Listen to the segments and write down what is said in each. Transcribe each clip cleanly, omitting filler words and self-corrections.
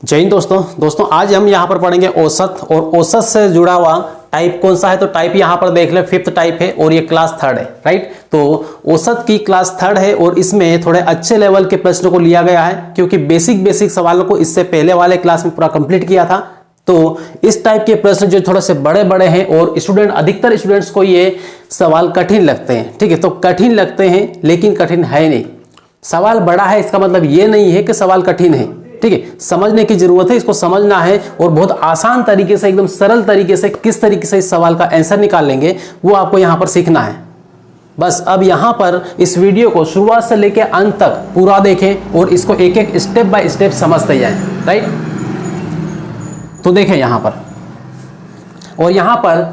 जय हिंद दोस्तों आज हम यहाँ पर पढ़ेंगे औसत और औसत से जुड़ा हुआ टाइप कौन सा है। तो टाइप यहाँ पर देख ले 5th टाइप है और ये क्लास 3rd है, राइट। तो औसत की क्लास 3rd है और इसमें थोड़े अच्छे लेवल के प्रश्नों को लिया गया है क्योंकि बेसिक सवालों को इससे पहले वाले क्लास में पूरा कंप्लीट किया था। तो इस टाइप के प्रश्न जो थोड़े से बड़े हैं और अधिकतर स्टूडेंट्स को ये सवाल कठिन लगते हैं, ठीक है। तो कठिन लगते हैं लेकिन कठिन है नहीं। सवाल बड़ा है इसका मतलब ये नहीं है कि सवाल कठिन है, ठीक है। समझने की जरूरत है, इसको समझना है और बहुत आसान तरीके से, एकदम सरल तरीके से किस तरीके से इस सवाल का आंसर निकाल लेंगे वो आपको यहां पर सीखना है। बस अब यहां पर इस वीडियो को शुरुआत से लेकर अंत तक पूरा देखें और इसको एक एक स्टेप बाय स्टेप समझते जाएं, राइट। तो देखें यहां पर, और यहां पर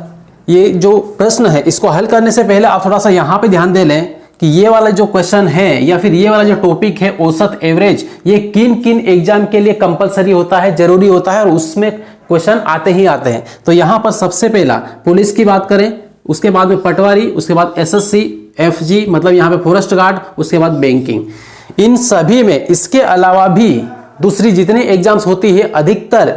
ये जो प्रश्न है इसको हल करने से पहले आप थोड़ा सा यहां पे ध्यान दे लें कि ये वाला जो क्वेश्चन है या फिर ये वाला जो टॉपिक है औसत एवरेज, ये किन किन एग्जाम के लिए कंपलसरी होता है, जरूरी होता है और उसमें क्वेश्चन आते ही आते हैं। तो यहां पर सबसे पहला पुलिस की बात करें, उसके बाद में पटवारी, उसके बाद एसएससी, एफजी मतलब यहां पे फॉरेस्ट गार्ड, उसके बाद बैंकिंग। इन सभी में इसके अलावा भी दूसरी जितनी एग्जाम्स होती है अधिकतर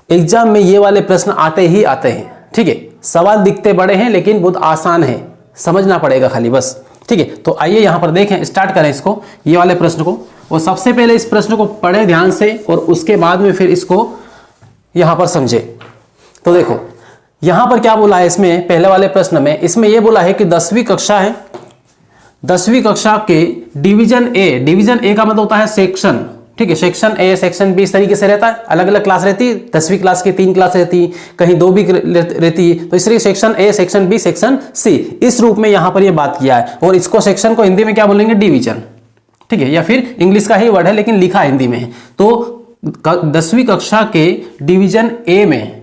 एग्जाम में ये वाले प्रश्न आते ही आते हैं, ठीक है। सवाल दिखते बड़े हैं लेकिन बहुत आसान है, समझना पड़ेगा खाली बस, ठीक है। तो आइए यहां पर देखें, स्टार्ट करें इसको, ये वाले प्रश्न को। और सबसे पहले इस प्रश्न को पढ़ें ध्यान से और उसके बाद में फिर इसको यहां पर समझे। तो देखो यहां पर क्या बोला है इसमें, पहले वाले प्रश्न में इसमें यह बोला है कि 10वीं कक्षा है, 10वीं कक्षा के डिवीजन ए का मतलब होता है सेक्शन, ठीक है। सेक्शन ए, सेक्शन बी इस तरीके से रहता है, अलग अलग क्लास रहती है। 10वीं क्लास की 3 क्लास रहती, कहीं 2 भी रहती है। तो इसलिए section A, section B, section C इस रूप में यहां पर ये बात किया है। और इसको सेक्शन को हिंदी में क्या बोलेंगे, डिवीजन, ठीक है। या फिर इंग्लिश का ही वर्ड है लेकिन लिखा हिंदी में है। तो 10वीं कक्षा के डिवीजन ए में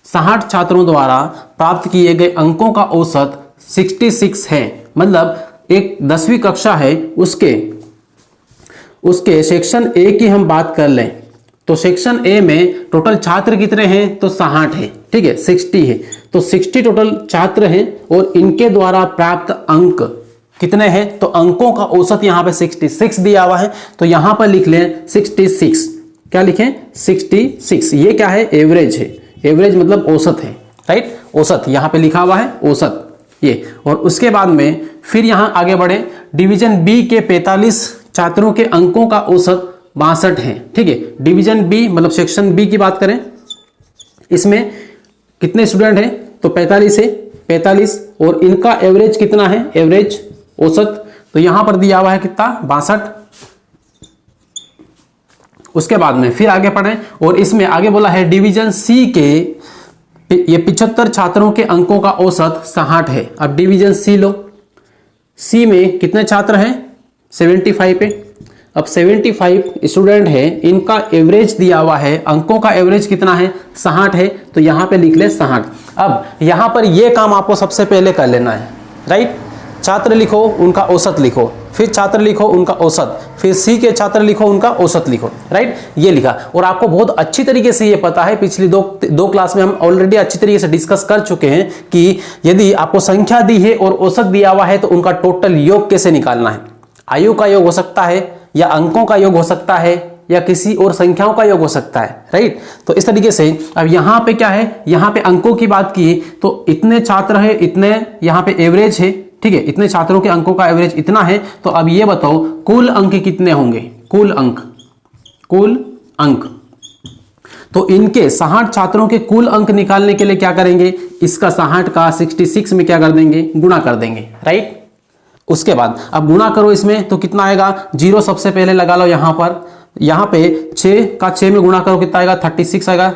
60 छात्रों द्वारा प्राप्त किए गए अंकों का औसत 66 है। मतलब एक 10वीं कक्षा है उसके सेक्शन ए की हम बात कर लें तो सेक्शन ए में टोटल छात्र कितने हैं, तो 60 है, ठीक है, 60 है। तो 60 टोटल छात्र हैं और इनके द्वारा प्राप्त अंक कितने हैं, तो अंकों का औसत यहां पे 66 दिया हुआ है। तो यहां पर लिख लें 66, क्या लिखें, 66। ये क्या है, एवरेज है, एवरेज मतलब औसत है, राइट। औसत यहां पे लिखा हुआ है, औसत ये। और उसके बाद में फिर यहां आगे बढ़े, डिवीजन बी के 45 छात्रों के अंकों का औसत 62 है, ठीक है। डिवीजन बी मतलब सेक्शन बी की बात करें, इसमें कितने स्टूडेंट हैं, तो 45 है, 45। और इनका एवरेज कितना है, एवरेज औसत तो यहां पर दिया हुआ है कितना, 62। उसके बाद में फिर आगे पढ़ें और इसमें आगे बोला है डिवीजन सी के ये 75 छात्रों के अंकों का औसत 60 है। अब डिवीजन सी लो, सी में कितने छात्र हैं, 75 पे। अब 75 स्टूडेंट है, इनका एवरेज दिया हुआ है, अंकों का एवरेज कितना है, 60 है। तो यहां पे लिख ले 60। अब यहां पर यह काम आपको सबसे पहले कर लेना है, राइट। छात्र लिखो, उनका औसत लिखो, फिर छात्र लिखो, उनका औसत, फिर सी के छात्र लिखो, उनका औसत लिखो, राइट। ये लिखा और आपको बहुत अच्छी तरीके से ये पता है, पिछली दो क्लास में हम ऑलरेडी अच्छी तरीके से डिस्कस कर चुके हैं कि यदि आपको संख्या दी है और औसत दिया हुआ है तो उनका टोटल योग कैसे निकालना है। आयु का योग हो सकता है या अंकों का योग हो सकता है या किसी और संख्याओं का योग हो सकता है, राइट। तो इस तरीके से अब यहां पे क्या है, यहां पे अंकों की बात की तो इतने छात्र है, इतने यहां पे एवरेज है, ठीक है। इतने छात्रों के अंकों का एवरेज इतना है। तो अब ये बताओ कुल अंक कितने होंगे, कुल अंक। तो इनके 60 छात्रों के कुल अंक निकालने के लिए क्या करेंगे, इसका 60 का 66 में क्या कर देंगे, गुणा कर देंगे, राइट। उसके बाद अब गुणा करो इसमें तो कितना आएगा, 0 सबसे पहले लगा लो यहां पर, यहां पे 6 का 6 में गुणा करो कितना आएगा, 36 आएगा,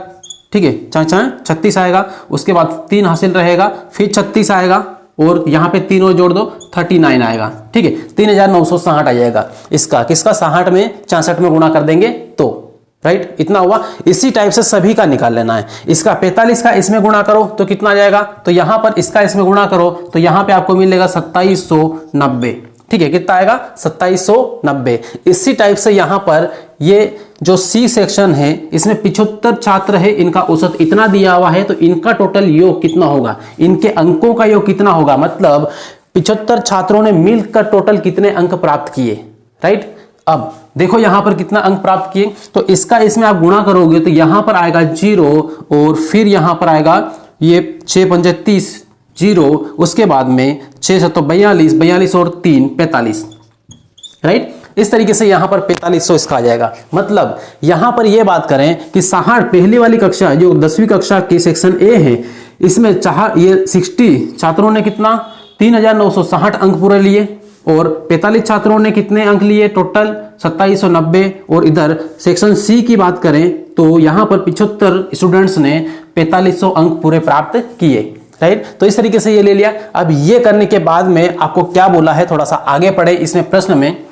ठीक है, 36 आएगा। उसके बाद 3 हासिल रहेगा, फिर 36 आएगा और यहां पे 3 और जोड़ दो, 39 आएगा, ठीक है। 3960 आ जाएगा। इसका किसका, 60 में 66 में गुणा कर देंगे तो, राइट, इतना हुआ। इसी टाइप से सभी का निकाल लेना है। इसका 45 का इसमें गुणा करो तो कितना आ जाएगा, तो यहां पर इसका इसमें गुणा करो तो यहां पे आपको मिलेगा 2790, ठीक है। कितना आएगा, 2790। इसी टाइप से यहां पर ये जो सी सेक्शन है इसमें 75 छात्र है, इनका औसत इतना दिया हुआ है तो इनका टोटल योग कितना होगा, इनके अंकों का योग कितना होगा, मतलब 75 छात्रों ने मिलकर टोटल कितने अंक प्राप्त किए, राइट। अब देखो यहां पर कितना अंक प्राप्त किए, तो इसका इसमें आप गुणा करोगे तो यहां पर आएगा 0 और फिर यहां पर आएगा ये 6 पंजे 30 0, उसके बाद में 6 7 42, 42 और 3 45, राइट। इस तरीके से यहां पर 4500 इसका आ जाएगा। मतलब यहां पर यह बात करें कि 60 पहली वाली कक्षा जो 10वीं कक्षा की सेक्शन ए है, इसमें ये 60 छात्रों ने कितना 3960 अंक पूरे लिए और 45 छात्रों ने कितने अंक लिए टोटल 2790। और इधर सेक्शन सी की बात करें तो यहां पर 75 स्टूडेंट्स ने 4500 अंक पूरे प्राप्त किए, राइट। तो इस तरीके से ये ले लिया। अब ये करने के बाद में आपको क्या बोला है, थोड़ा सा आगे पढ़े इसमें प्रश्न में,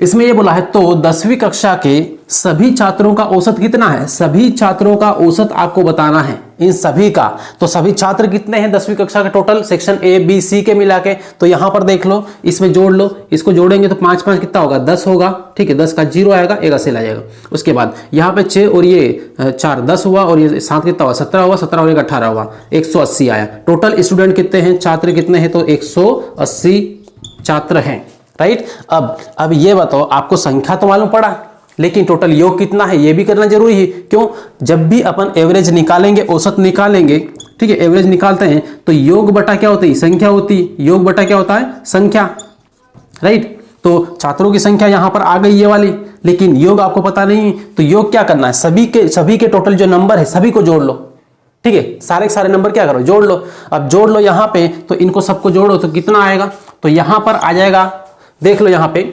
इसमें ये बोला है तो 10वीं कक्षा के सभी छात्रों का औसत कितना है, सभी छात्रों का औसत आपको बताना है, इन सभी का। तो सभी छात्र कितने हैं 10वीं कक्षा के total section A B C के मिला के, तो यहां पर देख लो, इसमें जोड़ लो, इसको जोड़ेंगे तो 5 5 कितना होगा 10 होगा, ठीक है। 10 का 0 आएगा, एक असेल आ जाएगा। उसके बाद यहाँ पे 6 और ये 4 10 हुआ और ये 7 कितना हुआ 17 हुआ, 17 और 1 18 हुआ, 180 आया। टोटल स्टूडेंट कितने हैं, छात्र कितने हैं, तो 180 छात्र हैं, राइट। अब ये बताओ, आपको संख्या तो मालूम पड़ा, लेकिन टोटल योग कितना है ये भी करना जरूरी है। क्यों, जब भी अपन एवरेज निकालेंगे, औसत निकालेंगे, ठीक है, एवरेज निकालते हैं तो योग बटा क्या होती है, संख्या होती है। योग बटा क्या होता है, संख्या, राइट। तो छात्रों की संख्या यहां पर आ गई ये वाली, लेकिन योग आपको पता नहीं, तो योग क्या करना है, सभी के टोटल जो नंबर है सभी को जोड़ लो, ठीक है। सारे के सारे नंबर क्या करो, जोड़ लो। अब जोड़ लो यहां पे, तो इनको सबको जोड़ो तो कितना आएगा, तो यहां पर आ जाएगा, देख लो यहां पे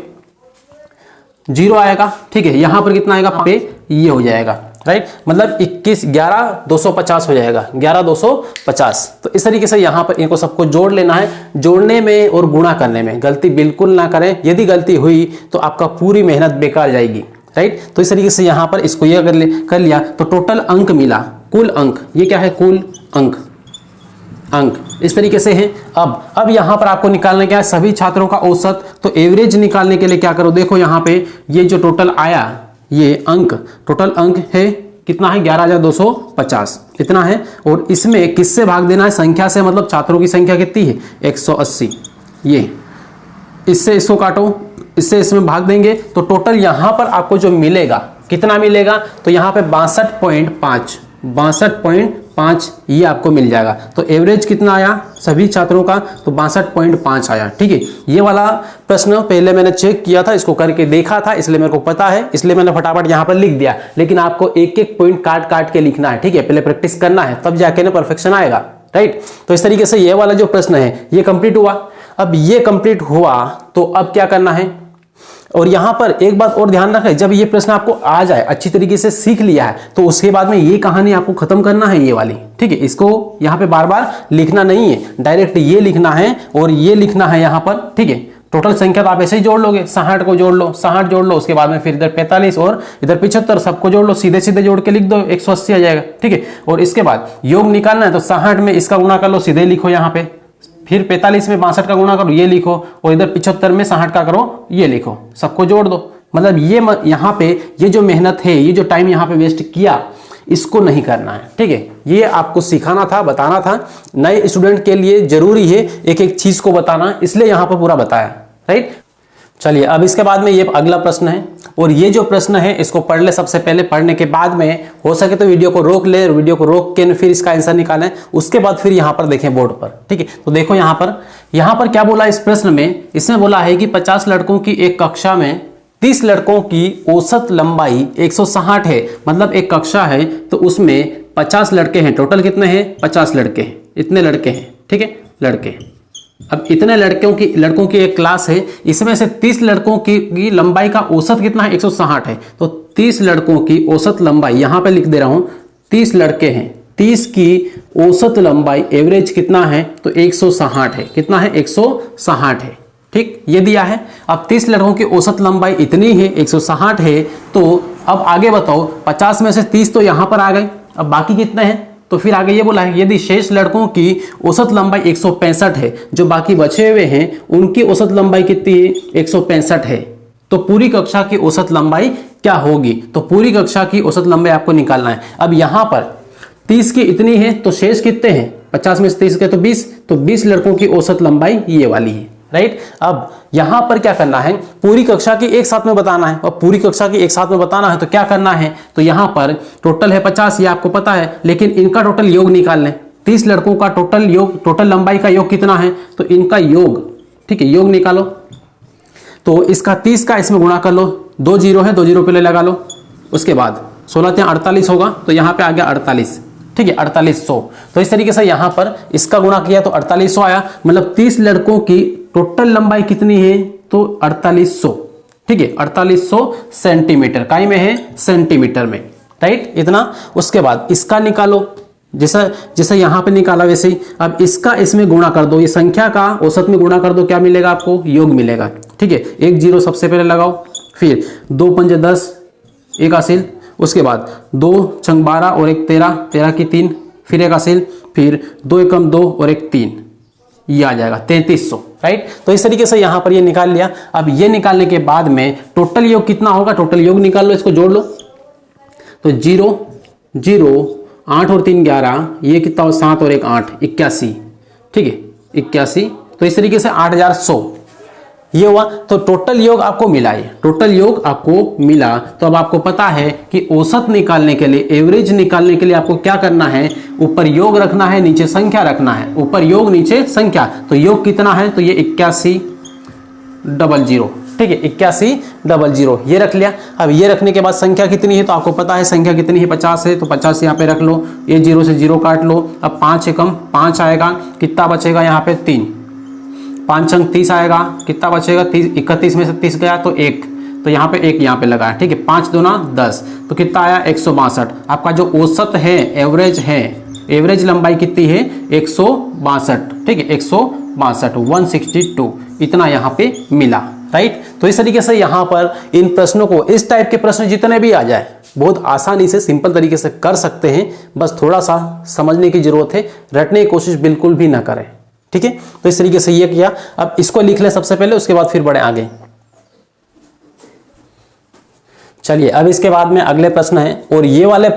0 आएगा, ठीक है। यहां पर कितना आएगा, पे ये हो जाएगा, राइट। मतलब 21 11 250 हो जाएगा, 11 250। तो इस तरीके से यहां पर इनको सबको जोड़ लेना है। जोड़ने में और गुणा करने में गलती बिल्कुल ना करें, यदि गलती हुई तो आपका पूरी मेहनत बेकार जाएगी, राइट। तो इस तरीके से यहां पर इसको ये कर लिया तो टोटल अंक मिला, कुल अंक, ये क्या है, कुल अंक इस तरीके से है। अब यहां पर आपको निकालना क्या है, सभी छात्रों का औसत। तो एवरेज निकालने के लिए क्या करो, देखो यहां पे ये जो टोटल आया, ये अंक, टोटल अंक है कितना है 11250 इतना है। और इसमें किससे भाग देना है, संख्या से, मतलब छात्रों की संख्या कितनी है 180। ये इससे इसको काटो, इससे इसमें भाग देंगे तो टोटल यहां पर आपको जो मिलेगा, कितना मिलेगा, तो यहां पे 62.5 ये आपको मिल जाएगा। तो एवरेज कितना आया सभी छात्रों का, तो 62.5 आया, ठीक है। ये वाला प्रश्न पहले मैंने चेक किया था, इसको करके देखा था, इसलिए मेरे को पता है, इसलिए मैंने फटाफट यहां पर लिख दिया। लेकिन आपको एक एक पॉइंट काट काट के लिखना है, ठीक है, पहले प्रैक्टिस करना है, तब जाके ना परफेक्शन आएगा, राइट। तो इस तरीके से ये वाला जो प्रश्न है ये कंप्लीट हुआ। अब ये कंप्लीट हुआ तो अब क्या करना है, और यहां पर एक बात और ध्यान रखें, जब ये प्रश्न आपको आ जाए, अच्छी तरीके से सीख लिया है, तो उसके बाद में ये कहानी आपको खत्म करना है, ये वाली, ठीक है। इसको यहां पे बार बार लिखना नहीं है, डायरेक्ट ये लिखना है और ये लिखना है यहां पर, ठीक है। टोटल संख्या तो आप ऐसे ही जोड़ लोगे, 60 को जोड़ लो, 60 जोड़ लो, उसके बाद में फिर इधर 45 और इधर 75 सबको जोड़ लो, सीधे सीधे जोड़ के लिख दो, 180 आ जाएगा, ठीक है। और इसके बाद योग निकालना है तो 60 में इसका गुणा कर लो, सीधे लिखो यहाँ पे, फिर 45 में 62 का गुणा करो, ये लिखो, और इधर 75 में 60 का करो, ये लिखो, सबको जोड़ दो। मतलब ये यहाँ पे ये जो मेहनत है, ये जो टाइम यहाँ पे वेस्ट किया, इसको नहीं करना है, ठीक है। ये आपको सिखाना था, बताना था, नए स्टूडेंट के लिए जरूरी है एक एक चीज को बताना, इसलिए यहाँ पर पूरा बताया, राइट। चलिए अब इसके बाद में ये अगला प्रश्न है, और ये जो प्रश्न है इसको पढ़ ले सबसे पहले, पढ़ने के बाद में हो सके तो वीडियो को रोक ले, वीडियो को रोक के फिर इसका आंसर निकालें, उसके बाद फिर यहाँ पर देखें बोर्ड पर, ठीक है। तो देखो यहाँ पर क्या बोला इस प्रश्न में, इसमें बोला है कि 50 लड़कों की एक कक्षा में 30 लड़कों की औसत लंबाई 160 है। मतलब एक कक्षा है तो उसमें 50 लड़के हैं, टोटल कितने हैं 50 लड़के हैं, इतने लड़के हैं, ठीक है, लड़के। अब इतने लड़कों की एक क्लास है, इसमें से 30 लड़कों की लंबाई का औसत कितना है 160 है। तो 30 लड़कों की औसत लंबाई यहां पे लिख दे रहा हूं, 30 लड़के हैं, 30 की औसत लंबाई एवरेज कितना है, तो 160 है, कितना है 160 है, ठीक, ये दिया है। अब 30 लड़कों की औसत लंबाई इतनी है 160 है, तो अब आगे बताओ 50 में से 30 तो यहां पर आ गए, अब बाकी कितने हैं, तो फिर आगे ये बोला है यदि शेष लड़कों की औसत लंबाई 165 है, जो बाकी बचे हुए हैं उनकी औसत लंबाई कितनी है 165 है, तो पूरी कक्षा की औसत लंबाई क्या होगी, तो पूरी कक्षा की औसत लंबाई आपको निकालना है। अब यहां पर 30 की इतनी है तो शेष कितने हैं, 50 में से 30 के तो 20 लड़कों की औसत लंबाई ये वाली है, राइट। अब यहां पर क्या करना है, पूरी कक्षा की एक साथ में बताना है, और पूरी कक्षा की एक साथ में बताना है तो क्या करना है, तो यहां पर टोटल है 50, ये आपको पता है, लेकिन इनका टोटल योग निकाल लें। 30 लड़कों का टोटल योग, टोटल लंबाई का योग कितना है, तो इनका योग, ठीक है, योग निकालो। तो इसका 30 का इसमें गुणा कर लो, 2 जीरो है, 2 जीरो पहले लगा लो, उसके बाद 16 48 होगा, तो यहाँ पे आ गया 48, ठीक है, 4800। तो इस तरीके से यहाँ पर इसका गुणा किया तो 4800 आया, मतलब 30 लड़कों की टोटल लंबाई कितनी है, तो 4800, ठीक है, 4800 सेंटीमीटर, काई में है, सेंटीमीटर में, राइट, इतना। उसके बाद इसका निकालो, जैसा जैसे यहाँ पे निकाला वैसे ही अब इसका इसमें गुणा कर दो, ये संख्या का औसत में गुणा कर दो, क्या मिलेगा आपको, योग मिलेगा, ठीक है। 1 जीरो सबसे पहले लगाओ, फिर 2 पंजे 10, 1 हासिल, उसके बाद 2 छंग 12 और 1 13, 13 की 3, फिर 1 हासिल, फिर 2 एकम 2 और 1 3, ये आ जाएगा 3300, राइट। तो इस तरीके से यहाँ पर ये निकाल लिया। अब ये निकालने के बाद में टोटल योग कितना होगा, टोटल योग निकाल लो, इसको जोड़ लो। तो 0 0 8 और 3 11, ये कितना हो, 7 और 1 8, 81, ठीक है, 81। तो इस तरीके से 8100 ये हुआ। तो टोटल योग आपको मिला, ये टोटल योग आपको मिला। तो अब आपको पता है कि औसत निकालने के लिए, एवरेज निकालने के लिए आपको क्या करना है, ऊपर योग रखना है, नीचे संख्या रखना है, ऊपर योग नीचे संख्या। तो योग कितना है, तो ये 8100, ठीक है, 8100 ये रख लिया। अब ये रखने के बाद संख्या कितनी है, तो आपको पता है संख्या कितनी है, 50 है, तो 50 यहाँ पे रख लो, ये 0 से 0 काट लो। अब 5 एकम 5 आएगा, कितना बचेगा यहाँ पे 3, 5 अंक 30 आएगा, कितना बचेगा 30, 31 में से 30 गया तो 1, तो यहाँ पे 1 यहाँ पे लगा, ठीक है, 5 दूना 10, तो कितना आया 162। आपका जो औसत है, एवरेज है, एवरेज लंबाई कितनी है 162, ठीक है, 162, 162 इतना यहाँ पे मिला, राइट। तो इस तरीके से यहाँ पर इन प्रश्नों को, इस टाइप के प्रश्न जितने भी आ जाए बहुत आसानी से, सिंपल तरीके से कर सकते हैं, बस थोड़ा सा समझने की जरूरत है, रटने की कोशिश बिल्कुल भी ना करें, ठीक है। तो इस तरीके से ये किया। अब इसको लिख लें सबसे पहले, उसके बाद फिर बढ़े आगे। चलिए, अब इसके बाद में अगले प्रश्न है, और ये वाला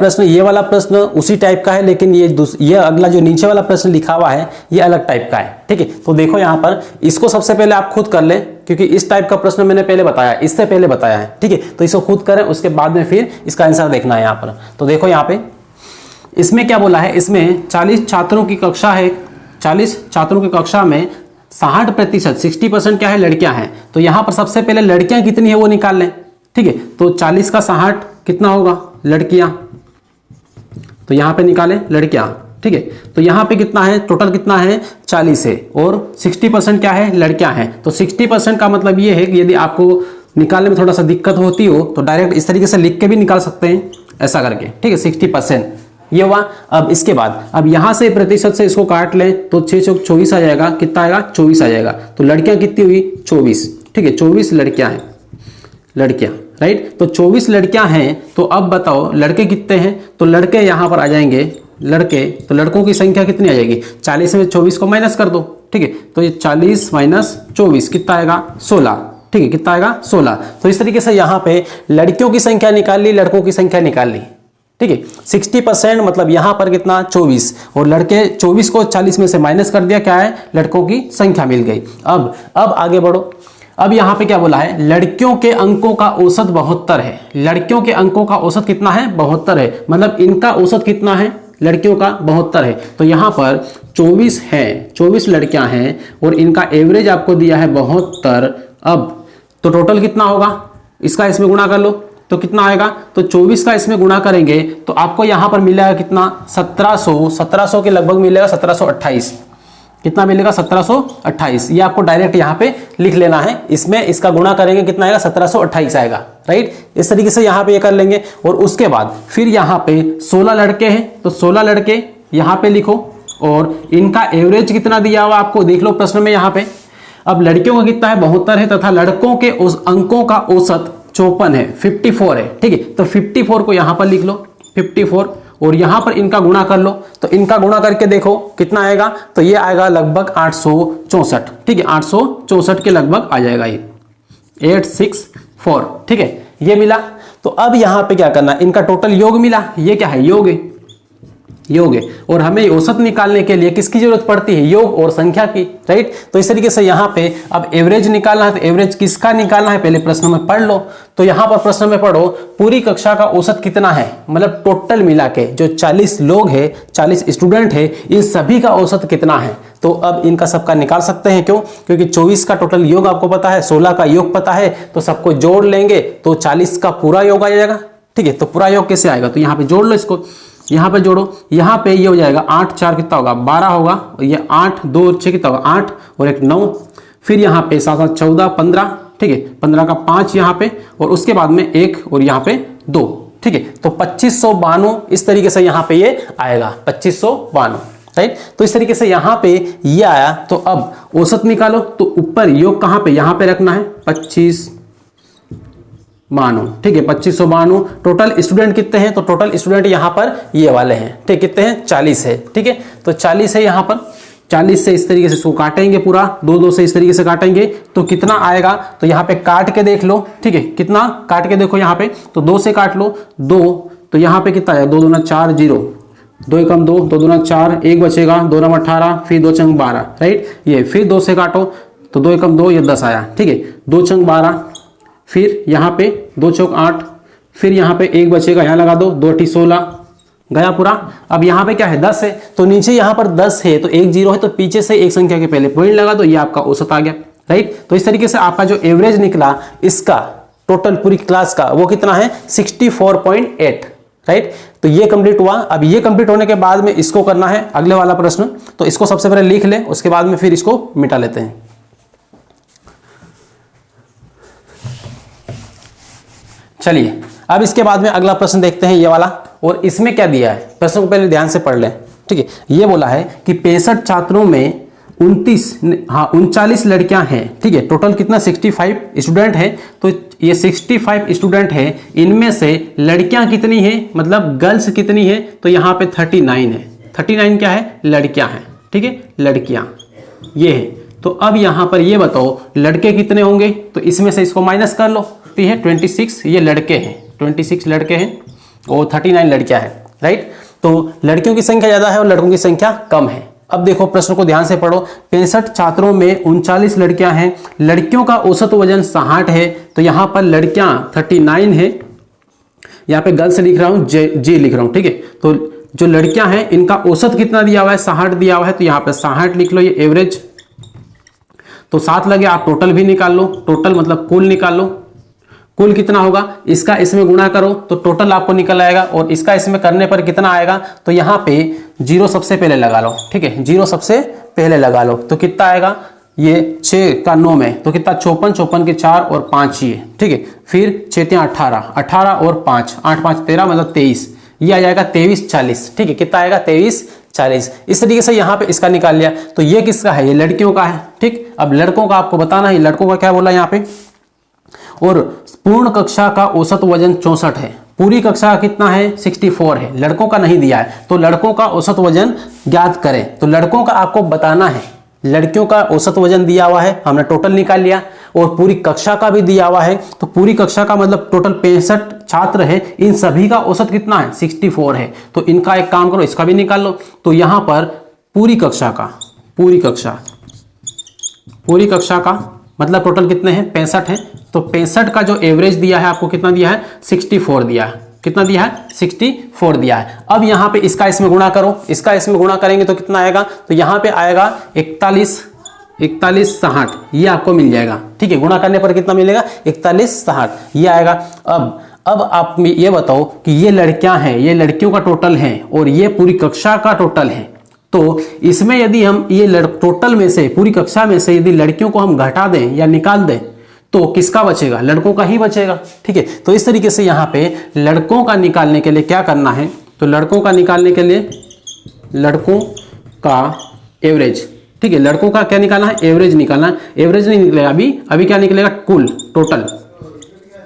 प्रश्न उसी टाइप का है, लेकिन ये अगला जो नीचे वाला प्रश्न लिखा हुआ है ये अलग टाइप का है, ठीक है। तो देखो यहाँ पर, इसको सबसे पहले आप खुद कर लें, क्योंकि इस टाइप का प्रश्न मैंने पहले बताया, इससे पहले बताया है, ठीक है। तो इसको खुद करें, उसके बाद में फिर इसका आंसर देखना है यहाँ पर। तो देखो यहाँ पे इसमें क्या बोला है, इसमें 40 छात्रों की कक्षा है, 40 छात्रों की कक्षा में 60%, 60% क्या है, लड़कियां हैं। तो यहाँ पर सबसे पहले लड़कियां कितनी है वो निकाल लें, ठीक है। तो 40 का 60 कितना होगा, लड़कियां, तो यहाँ पे निकालें लड़कियां, ठीक है। तो यहाँ पे कितना है, टोटल कितना है 40 है, और 60% क्या है, लड़कियां हैं। तो 60% का मतलब ये है कि यदि आपको निकालने में थोड़ा सा दिक्कत होती हो तो डायरेक्ट इस तरीके से लिख के भी निकाल सकते हैं, ऐसा करके, ठीक है, 60% ये हुआ। अब इसके बाद, अब यहां से प्रतिशत से इसको काट लें तो 6 चौक 24 आ जाएगा, कितना आएगा 24 आ जाएगा। तो लड़कियां कितनी हुई 24, ठीक है, 24 लड़कियां हैं, लड़कियां, राइट। तो 24 लड़कियां हैं। तो अब बताओ लड़के कितने हैं, तो लड़के यहां पर आ जाएंगे, लड़के, तो लड़कों की संख्या कितनी आ जाएगी, 40 में 24 को माइनस कर दो, ठीक है। तो ये 40 माइनस 24 कितना आएगा 16, ठीक है, कितना आएगा 16। तो इस तरीके से यहाँ पे लड़कियों की संख्या निकाल ली, लड़कों की संख्या निकाल ली, ठीक है। 60% मतलब यहाँ पर कितना 24, और लड़के 24 को 40 में से माइनस कर दिया, क्या है, लड़कों की संख्या मिल गई। अब आगे बढ़ो। अब यहाँ पे क्या बोला है, लड़कियों के अंकों का औसत 72 है। लड़कियों के अंकों का औसत कितना है 72 है, मतलब इनका औसत कितना है, लड़कियों का 72 है। तो यहाँ पर 24 है, 24 लड़कियां हैं, और इनका एवरेज आपको दिया है 72। अब तो टोटल कितना होगा, इसका इसमें गुणा कर लो तो कितना आएगा, तो 24 का इसमें गुणा करेंगे तो आपको यहां पर मिलेगा कितना 1700 के लगभग मिलेगा, 1728 कितना मिलेगा 1728। ये आपको डायरेक्ट यहां पे लिख लेना है, इसमें इसका गुणा करेंगे कितना आएगा 1728 आएगा, राइट। इस तरीके से यहां पे ये कर लेंगे। और उसके बाद फिर यहां पे 16 लड़के हैं, तो 16 लड़के यहां पे लिखो, और इनका एवरेज कितना दिया हुआ आपको देख लो प्रश्न में यहाँ पे। अब लड़कियों का कितना है 72 है, तथा लड़कों के उस अंकों का औसत 54 है, 54 है, ठीक है। तो 54 को यहां पर लिख लो 54, और यहां पर इनका गुणा कर लो। तो इनका गुणा करके देखो कितना आएगा, तो ये आएगा लगभग 864, ठीक है, 864 के लगभग आ जाएगा, ये 864, ठीक है, ये मिला। तो अब यहां पे क्या करना, इनका टोटल योग मिला, ये क्या है योग है, योग है, और हमें औसत निकालने के लिए किसकी जरूरत पड़ती है, योग और संख्या की, राइट। तो इस तरीके से यहाँ पे अब एवरेज निकालना है, तो एवरेज किसका निकालना है पहले प्रश्न में पढ़ लो। तो यहाँ पर प्रश्न में पढ़ो पूरी कक्षा का औसत कितना है, मतलब टोटल मिला के जो 40 लोग हैं, 40 स्टूडेंट है, इन सभी का औसत कितना है। तो अब इनका सबका निकाल सकते हैं, क्यों, क्योंकि 24 का टोटल योग आपको पता है, 16 का योग पता है, तो सबको जोड़ लेंगे तो 40 का पूरा योग आ जाएगा, ठीक है। तो पूरा योग कैसे आएगा, तो यहाँ पे जोड़ लो इसको, यहाँ पे जोड़ो, यहाँ पे ये हो जाएगा 8 4 कितना होगा 12 होगा, और ये 8 2 6 कितना होगा 8 और 1 9, फिर यहाँ पे 7 7 14 15, ठीक है, 15 का 5 यहाँ पे, और उसके बाद में 1 और यहाँ पे 2, ठीक है। तो 2592 इस तरीके से यहाँ पे ये आएगा 2592, राइट। तो इस तरीके से यहाँ पे ये आया। तो अब औसत निकालो, तो ऊपर योग कहाँ पे, यहाँ पे रखना है 2592, ठीक है, 2592। टोटल स्टूडेंट कितने हैं, तो टोटल स्टूडेंट यहाँ पर ये वाले हैं, ठीक, कितने हैं 40 है, ठीक है। तो 40 है यहाँ पर, 40 से इस तरीके से इसको काटेंगे पूरा, 2 2 से इस तरीके से काटेंगे तो कितना आएगा, तो यहाँ पे काट के देख लो, ठीक है, कितना काट के देखो यहाँ पे, तो 2 से काट लो 2, तो यहाँ पे कितना आएगा 2 दूना 4 0, 2 एकम 2, 2 दूना 4, 1 बचेगा, 2 नंबर 18, फिर 2 चंग 12, राइट। ये फिर 2 से काटो तो 2 एकम 2, ये 10 आया, ठीक है, 2 चंग 12, फिर यहाँ पे 2 चौक 8, फिर यहाँ पे 1 बचेगा, यहाँ लगा दो, 2 8 16 गया पूरा। अब यहाँ पे क्या है 10 है, तो नीचे यहाँ पर 10 है तो 1 0 है, तो पीछे से एक संख्या के पहले पॉइंट लगा दो, ये आपका औसत आ गया, राइट। तो इस तरीके से आपका जो एवरेज निकला इसका टोटल पूरी क्लास का वो कितना है 64.8, राइट। तो ये कंप्लीट हुआ। अब ये कंप्लीट होने के बाद में इसको करना है अगले वाला प्रश्न, तो इसको सबसे पहले लिख ले, उसके बाद में फिर इसको मिटा लेते हैं। चलिए अब इसके बाद में अगला प्रश्न देखते हैं ये वाला, और इसमें क्या दिया है प्रश्न को पहले ध्यान से पढ़ लें, ठीक है। ये बोला है कि 65 छात्रों में 39 लड़कियां हैं, ठीक है, टोटल कितना 65 स्टूडेंट है, तो ये 65 स्टूडेंट है, इनमें से लड़कियां कितनी है, मतलब गर्ल्स कितनी है, तो यहाँ पे 39 है, 39 क्या है लड़कियां हैं, ठीक है, लड़कियां ये है। तो अब यहाँ पर ये बताओ लड़के कितने होंगे, तो इसमें से इसको माइनस कर लो, तो ये 26 ये लड़के हैं, 26 लड़के हैं और 39 लड़कियां हैं, राइट। तो लड़कियों की संख्या ज्यादा है और लड़कों की संख्या कम है। अब देखो प्रश्न को ध्यान से पढ़ो, 65 छात्रों में 39 लड़कियां हैं, लड़कियों का औसत वजन 60 है, तो यहाँ पर लड़कियां 39 है, यहाँ पे गर्ल्स लिख रहा हूँ जे लिख रहा हूँ, ठीक है। तो जो लड़कियां हैं इनका औसत कितना दिया हुआ है 60 दिया हुआ है, तो यहाँ पे 60 लिख लो, ये एवरेज। तो 7 लगे, आप टोटल भी निकाल लो, टोटल मतलब कुल निकाल लो, कुल कितना होगा, इसका इसमें गुणा करो तो टोटल आपको निकल आएगा, और इसका इसमें करने पर कितना आएगा, तो यहाँ पे 0 सबसे पहले लगा लो, ठीक है, 0 सबसे पहले लगा लो, तो कितना आएगा, ये 6 का 9 में तो कितना 54, 54 के 4 और 5 ये, ठीक है, फिर 6 3 18, 18 और 5 8 5 13 मतलब 23, ये आ जाएगा 23 40, ठीक है, कितना आएगा 23 40। इस तरीके से यहाँ पे इसका निकाल लिया। तो ये किसका है, ये लड़कियों का है, ठीक। अब लड़कों का आपको बताना है, लड़कों का क्या बोला यहाँ पे, और पूर्ण कक्षा का औसत वजन 64 है, पूरी कक्षा का कितना है 64 है, लड़कों का नहीं दिया है, तो लड़कों का औसत वजन ज्ञात करें। तो लड़कों का आपको बताना है, लड़कियों का औसत वजन दिया हुआ है, हमने टोटल निकाल लिया, और पूरी कक्षा का भी दिया हुआ है, तो पूरी कक्षा का मतलब टोटल 65 छात्र है, इन सभी का औसत कितना है 64 है। तो इनका एक काम करो, इसका भी निकाल लो। तो यहां पर पूरी कक्षा का मतलब टोटल कितने हैं 65 है, तो 65 का जो एवरेज दिया है आपको कितना दिया है 64 दिया है, कितना दिया है 64 दिया है। अब यहाँ पे इसका इसमें गुणा करो, इसका इसमें गुणा करेंगे तो कितना आएगा, तो यहाँ पे आएगा 41 60, ये आपको मिल जाएगा, ठीक है। गुणा करने पर कितना मिलेगा 41 60 ये आएगा। अब आप ये बताओ कि ये लड़कियां हैं, ये लड़कियों का टोटल है और ये पूरी कक्षा का टोटल है, तो इसमें यदि हम ये टोटल में से पूरी कक्षा में से यदि लड़कियों को हम घटा दें या निकाल दें तो किसका बचेगा, लड़कों का ही बचेगा, ठीक है। तो इस तरीके से यहाँ पे लड़कों का निकालने के लिए क्या करना है, तो लड़कों का निकालने के लिए लड़कों का एवरेज, ठीक है, लड़कों का क्या निकालना है एवरेज निकालना है। एवरेज नहीं निकलेगा अभी क्या निकलेगा कुल, टोटल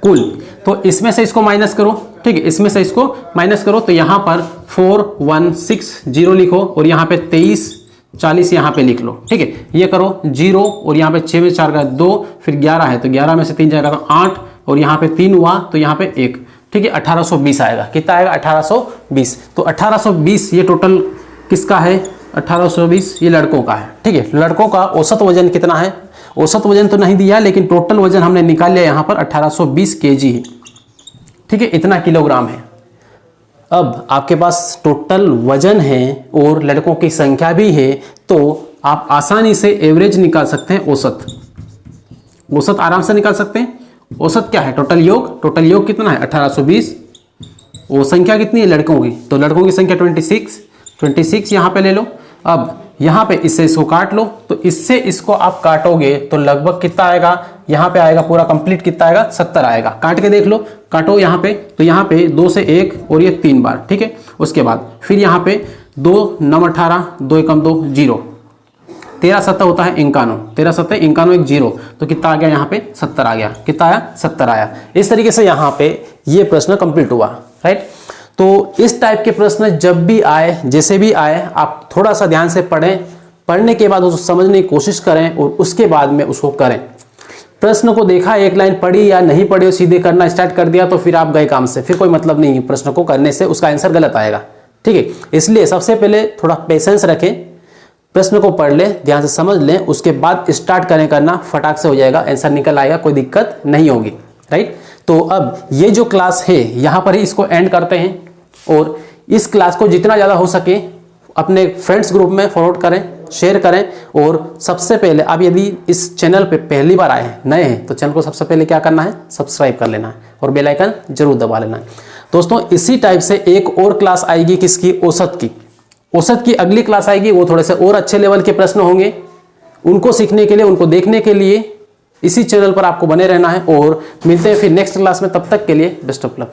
कुल। तो इसमें से इसको माइनस करो, ठीक है, इसमें से इसको माइनस करो, तो यहाँ पर 4160 लिखो और यहाँ पे 23 40 यहाँ पे लिख लो, ठीक है। ये करो 0 और यहाँ पे 6 में 4 का 2, फिर 11 है तो 11 में से 3 जाएगा तो 8 और यहाँ पे 3 हुआ तो यहाँ पे 1, ठीक है, 1820 आएगा। कितना आएगा? 1820। तो 1820 ये टोटल किसका है? 1820 ये लड़कों का है। ठीक है, लड़कों का औसत वजन कितना है? औसत वजन तो नहीं दिया, लेकिन टोटल वजन हमने निकाल लिया यहाँ पर 1820 kg है। ठीक है, इतना किलोग्राम है। अब आपके पास टोटल वजन है और लड़कों की संख्या भी है, तो आप आसानी से एवरेज निकाल सकते हैं। औसत आराम से निकाल सकते हैं। औसत क्या है? टोटल योग। टोटल योग कितना है? 1820। वो संख्या कितनी है लड़कों की? तो लड़कों की संख्या 26 यहाँ पे ले लो। अब यहाँ पे इससे इसको काट लो, तो इससे इसको आप काटोगे तो लगभग कितना आएगा? यहाँ पे आएगा पूरा कंप्लीट कितना आएगा? 70 आएगा। काट के देख लो, काटो यहाँ पे, तो यहाँ पे 2 से 1 और ये 3 बार। ठीक है, उसके बाद फिर यहाँ पे 2 9 18 2 1 2 0, 13 7 होता है 51, 13 7 51 1 0, तो कितना आ गया? यहाँ पे 70 आ गया। कितना आया? 70 आया। इस तरीके से यहाँ पे ये प्रश्न कंप्लीट हुआ। राइट, तो इस टाइप के प्रश्न जब भी आए, जैसे भी आए, आप थोड़ा सा ध्यान से पढ़ें। पढ़ने के बाद उसको समझने की कोशिश करें और उसके बाद में उसको करें। प्रश्न को देखा, एक लाइन पढ़ी या नहीं पढ़ी, सीधे करना स्टार्ट कर दिया, तो फिर आप गए काम से, फिर कोई मतलब नहीं है प्रश्न को करने से, उसका आंसर गलत आएगा। ठीक है, इसलिए सबसे पहले थोड़ा पेशेंस रखें, प्रश्न को पढ़ लें, ध्यान से समझ लें, उसके बाद स्टार्ट करें करना, फटाक से हो जाएगा, आंसर निकल आएगा, कोई दिक्कत नहीं होगी। राइट, तो अब ये जो क्लास है यहाँ पर ही इसको एंड करते हैं, और इस क्लास को जितना ज़्यादा हो सके अपने फ्रेंड्स ग्रुप में फॉरवर्ड करें, शेयर करें। और सबसे पहले आप यदि इस चैनल पे पहली बार आए हैं, नए हैं, तो चैनल को सबसे पहले क्या करना है? सब्सक्राइब कर लेना है और बेल आइकन जरूर दबा लेना है। दोस्तों, इसी टाइप से एक और क्लास आएगी, किसकी? औसत की। औसत की अगली क्लास आएगी, वो थोड़े से और अच्छे लेवल के प्रश्न होंगे। उनको सीखने के लिए, उनको देखने के लिए इसी चैनल पर आपको बने रहना है, और मिलते हैं फिर नेक्स्ट क्लास में। तब तक के लिए बेस्ट ऑफ लक।